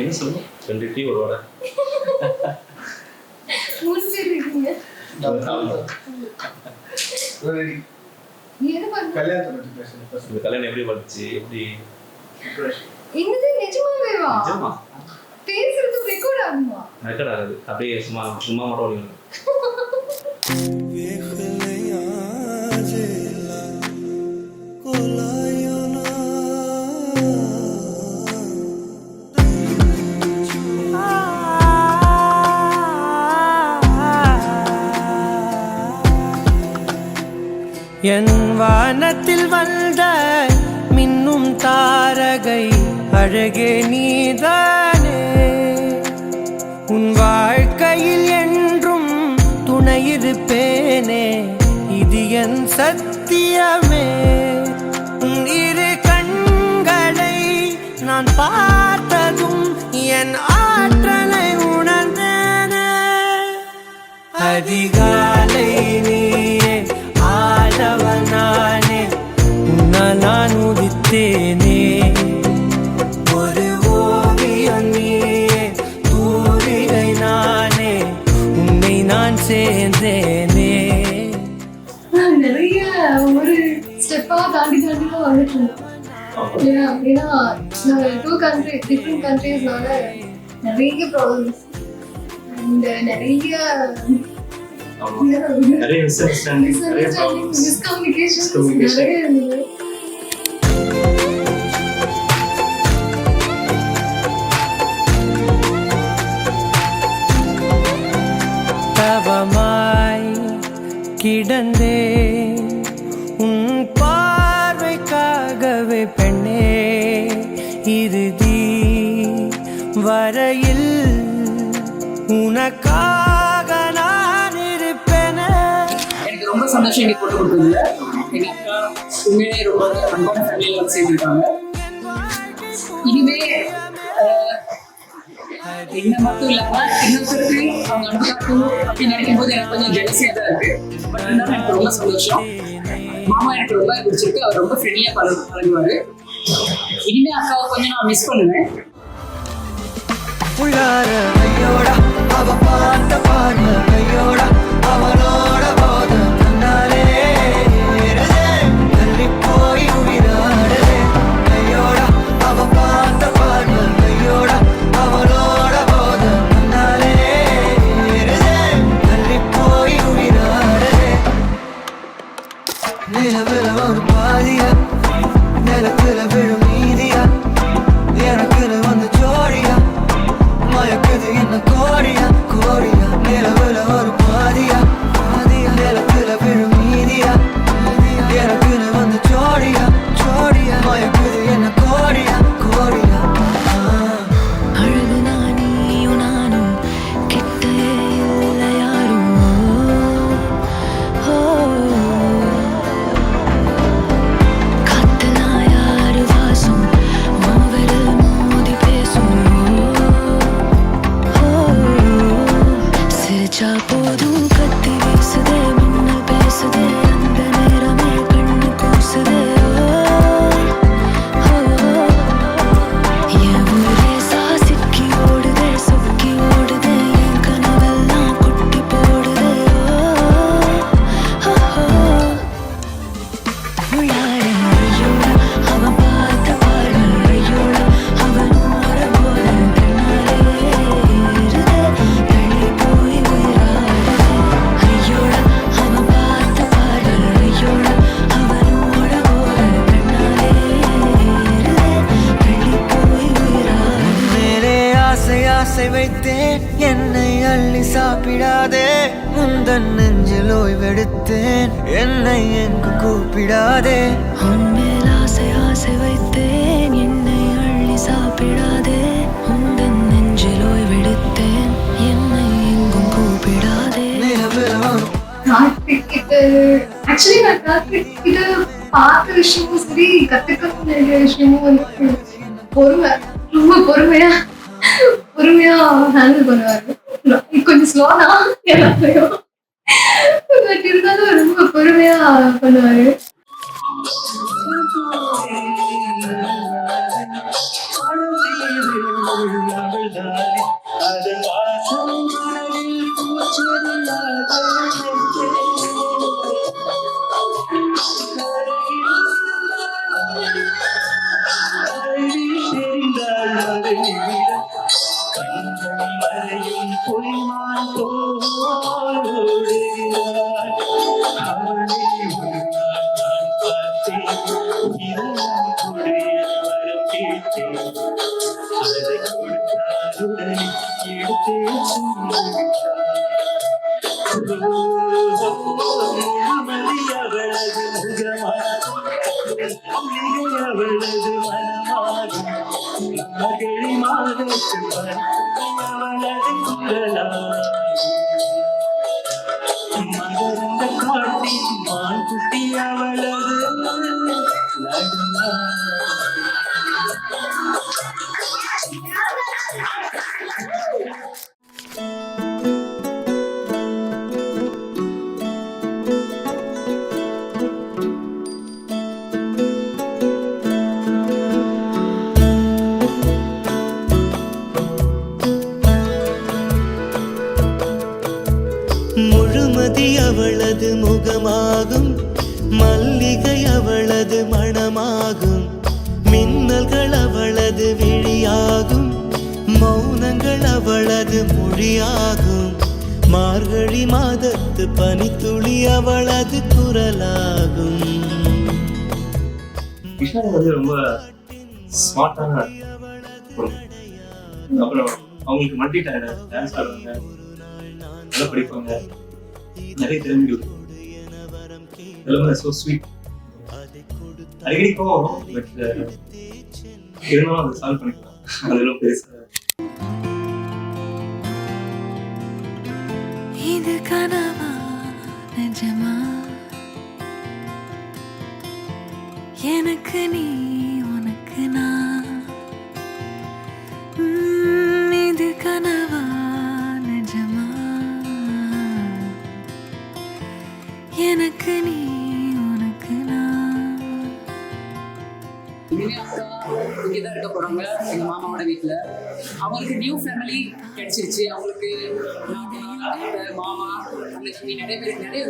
என்ன சொல்லுங்க? 2 டீ ஒரு வடை. 3 பேர் இருக்கீங்க. கல்யாணம் எப்படி வந்துச்சு? எப்படி? என்னது நிஜமாவேவா? நிஜமா. பேசுறது ரெக்கார்ட் ஆகுமா? ரெக்கார்ட் ஆகாது. அப்படியே சும்மா மட்டும் ஓடிடும். என் வானத்தில் வந்த மின்னும் தாரகை அழகே நீதானே, உன் வாழ்க்கையில் என்றும் துணையிருப்பேனே, இது என் சத்தியமே. உன் இரு கண்களை நான் பார்த்ததும் என் ஆற்றலை உணர்ந்தேனே. அதிகாலை நீயே ஆளவனானே, உன்னால் நான் உதித்தேனே. ஒரு ஓவியம் நீயே, தூரிகை நானே, உன்னை நான் சேர்ந்தேனே. நிறைய ஒரு ஸ்டெப்பா தாண்டி தாண்டி தான் வந்துட்டு இருந்தோம். ஏன்னா டிஃப்ரெண்ட் கண்ட்ரீஸ்னால நிறைய ப்ராப்ளம்ஸ் அண்ட் நிறைய மிஸ்கம்யூனிகேஷன்ஸ் நிறைய இருந்தது. தவமாய் கிடந்தே உன் பார்வைக்காகவே பெண்ணே, இறுதி வரையில் உனக்காக நான் இருப்பேன். எனக்கு ரொம்ப சந்தோஷம் இன்னைக்கு போட்டு கொடுத்ததுல. எங்க அக்கா உண்மையிலே ரொம்ப அன்பான ஃபேமிலியில வந்து சேர்ந்துருக்காங்க. இனிமே என்ன மட்டும் இல்லாம இன்னொருத்தருக்கு அவங்க அனுப்பிக்கும் அப்படின்னு நினைக்கும் போது எனக்கு கொஞ்சம் ஜெலசியா தான் இருக்கு. பட் இருந்தாலும் எனக்கு ரொம்ப சந்தோஷம். மாமா எனக்கு ரொம்ப பிடிச்சிருக்கு. அவர் ரொம்ப ஃப்ரெண்ட்லியா பழகுவாரு. இனிமே அக்காவை கொஞ்சம் நான் மிஸ் பண்ணுவேன். உள்ளார கையோட அவ பார்த்த பார்வை கையோட அவனோட போத கண்ணாலே தள்ளி போய் உயிராடுதே. கையோட அவ பார்த்த பார்வை கையோட அவனோட போத கண்ணாலே தள்ளி போய் உயிராடுதே. நிலவுல ஒரு பாதியா, நிலத்துல விழும் மீதியா, எனக்குன்னு வந்து ஜோடியா, மயக்குது என்ன கோடியா கோடியா. நிலவுல ஒரு பாதியா பாதியா, நிலத்துல விழும் மீதியா, எனக்குன்னு வந்து ஜோடியா ஜோடியா, மயக்குது என்ன கோடியா கோடியா. அழகு நானியும் நானும் கிட்டே இல்லை யாரும். காத்தெல்லாம் யாரு வாசம் விரல் மோதி பேசும். சிரிச்சா போதும் கத்தி வீசுதே, மின்னல் பேசுதே, அந்த நேரமே கண்ணு கூசுதே. என் ஊரே சாசிக்கி ஓடுதே, சொக்கி ஓடுதே, என் கனவெல்லாம் கொட்டி போடுதே. உள்ளார ஐயோட அவன் பார்த்த பார்வை ஐயோட அவனோட போல கண்ணாலே ஏறுதே, தள்ளி போய் உயிராடுதே. ஐயோட அவன் பார்த்த பார்வை ஐயோட அவனோட போல கண்ணாலே ஏறுதே, தள்ளி போய் உயிராடுதே. மேலே ஆசை ஆசை வைத்தேன், என்னை அள்ளி சாப்பிடாதே. முந்தன் நெஞ்சில் ஓய்வெடுத்தேன், என்னை எங்கு கூப்பிடாதே. உன்மேல் ஆசை ஆசை வைத்தேன், என்னை அள்ளி சாப்பிடாதே. உந்தன் நெஞ்சில் ஓய்வெடுத்தேன், என்னை எங்கும் கூப்பிடாதே. கார்த்திக் கிட்ட ஆக்சுவலி நான் கார்த்திக் கிட்ட பார்த்த விஷயமும் சரி, கத்துக்க வேண்டிய விஷயமும் வந்து பொறுமை, ரொம்ப பொறுமையா ஹேண்டில் பண்ணுவாரு. கொஞ்சம் ஸ்லோ தான் எல்லாத்தையும், பட் இருந்தாலும் ரொம்ப பொறுமையா பண்ணுவாரு. அவள்தானே அதன் வாசம் மனதில் தெரிந்தாள் மறைவிடம் கண்கள் மறையும் பொய்மான் போடுகிறாள் அவளை ஒரு நாள் நான் பார்த்தேன் இதெல்லாம் கொடைய வரம் கேட்டேன் அதை கொடுத்தால் உடனே எடுத்தே முழுமதி அவளது முகமாகும் அவளது மனமாகும் மார்கழி மாதத்து அவளது குரலாகும் மகரந்த காட்டின் மான் குட்டி அவளது நடனம் முழுமதி அவளது முகமாகும் மல்லிகை அவளது மணமாகும் மின்னல்கள் அவளது விழியாகும் மௌனங்கள் அவளது மொழியாகும் மார்கழி மாதத்து பனித்துளி அவளது குரலாகும். விஷால் வந்து ரொம்ப ஸ்மார்ட்டான அப்புறம் அவங்களுக்கு மல்டி டேலண்ட், டான்ஸ் ஆடுவாங்க, நல்லா படிப்பாங்க, நிறைய திறமைகள் எல்லாமே ஸோ ஸ்வீட். அடிக்கடி கோவம் வரும், பட் இருந்தாலும் அதை சால்வ் பண்ணிக்கலாம். அதெல்லாம் பெருசா இது கனவா நிஜமா எனக்கு நீ உனக்கு நான் இது கனவா நிஜமா எனக்கு நீ உனக்கு நான். இனிமே அக்கா இங்கதான் இருக்க போறாங்க எங்க மாமாவோட வீட்டுல. அவங்களுக்கு நியூ ஃபேமிலி கிடைச்சிருச்சு. அவங்களுக்கு அத்தை, மாமா, அவங்களுக்கு நிறைய பேர் நிறைய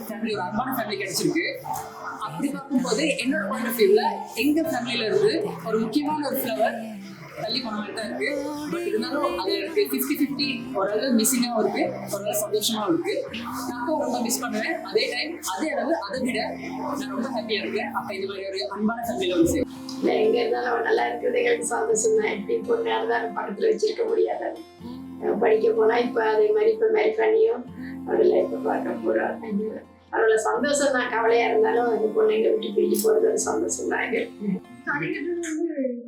ஃபேமிலி, ஒரு அன்பான ஃபேமிலி கிடைச்சிருக்கு. அப்படி பார்க்கும்போது என்னோட பாயிண்ட் ஆஃப் வியூல எங்க ஃபேமிலியில இருந்து ஒரு முக்கியமான ஒரு ஃப்ளவர் தள்ளி போன மாதிரி தான் இருக்கு. பட் இருந்தாலும் அது எனக்கு 50-50 ஓரளவு மிஸ்ஸிங்காகவும் இருக்கு, ஓரளவு சந்தோஷமாகவும் இருக்கு. நான் அக்காவை ரொம்ப மிஸ் பண்ணுவேன். அதே டைம் அதே அளவு அதை விட நான் ரொம்ப ஹாப்பியா இருக்கேன். அப்ப இந்த மாதிரி ஒரு அன்பான ஃபேமிலியில வந்து எங்க இருந்தாலும் அவன் நல்லா இருக்கிறது எங்களுக்கு சந்தோஷம் தான். எப்படி பொண்ணு தான் படத்துல வச்சிருக்க முடியாது. படிக்க போனா இப்ப அதே மாதிரி இப்ப மேரி பண்ணியும் அவளை இப்ப பார்க்க போறோம். அவளோட சந்தோஷம் தான். கவலையா இருந்தாலும் அந்த பொண்ணு எங்க விட்டு பிரிஞ்சு போறது ஒரு சந்தோஷம் தான்.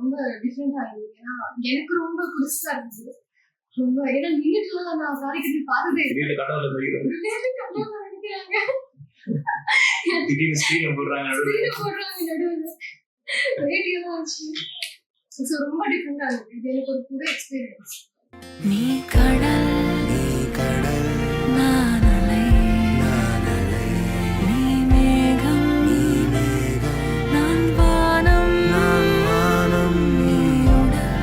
ரொம்ப டிஃப்ரெண்டா இருந்தது. ஏன்னா எனக்கு ரொம்ப புதுசா இருந்தது. ரொம்ப ஏன்னா நின்றுட்டுலாம் நான் சாரி கட்டி பார்த்ததே திடீர்னு கடவுளை போயிடும், திடீர்னு ஸ்க்ரீன் போடுறாங்க நடுவில் ரேடியோலாம் வச்சு. ஸோ ரொம்ப டிஃப்ரெண்டா இருந்தது. இது எனக்கு ஒரு புது எக்ஸ்பீரியன்ஸ். நீ கடல் நான் அலை, நீ மேகம் நான் வானம், நீ உடல்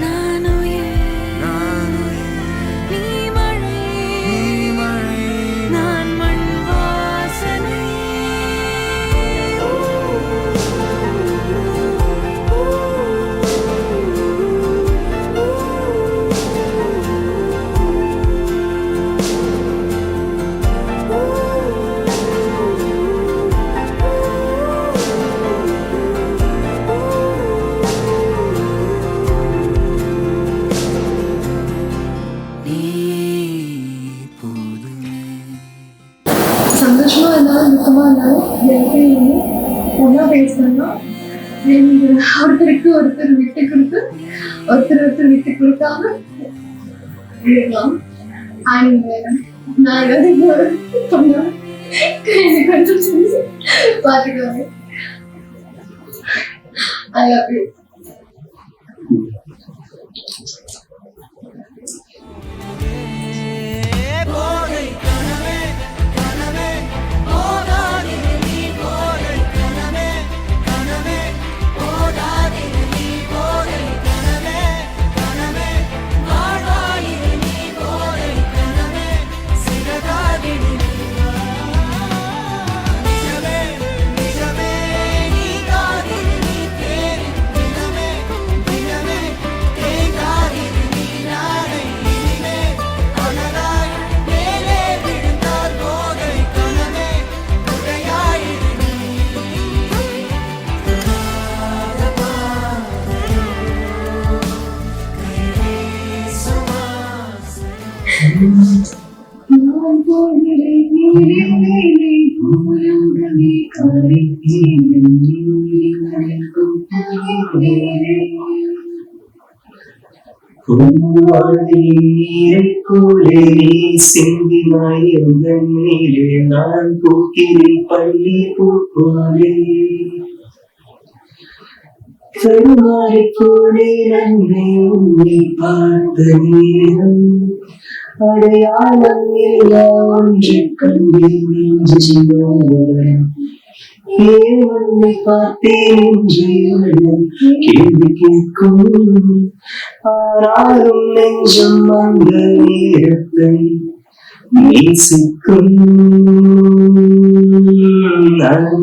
நான் உயிர், நீ மழை நான் மண் வாசனை. சந்தோஷமா இருந்தாலும் துக்கமா இருந்தாலும் எனக்கு ஒன்றா பேசணும்னா ஒருத்தருக்கு ஒருத்தர் விட்டு கொடுத்து ஒருத்தர் விட்டு கொடுக்காம இருக்கலாம். அண்ட் நான் ஏதாவது சொன்னா எனக்கு கொஞ்சம் சொல்லி பார்த்துக்குவாங்க. I love you. நீரைக்குள்ளே நீ சிந்தினாய் எந்த நீரே நான் பூக்கிறேன் பள்ளி பூக்கோலே பெருமாறி போலே நன்மை உன்னை பார்த்த நேரம் அடையாளம் இல்லா ஒன்று கண்டேன் நெஞ்சினோரம் ஏன் உன்னை பார்த்தேன் என்று உள்ளம் கேள்வி கேட்கும் ஆனாலும் நெஞ்சம் அந்த நேரத்தை நேசிக்கும் நான்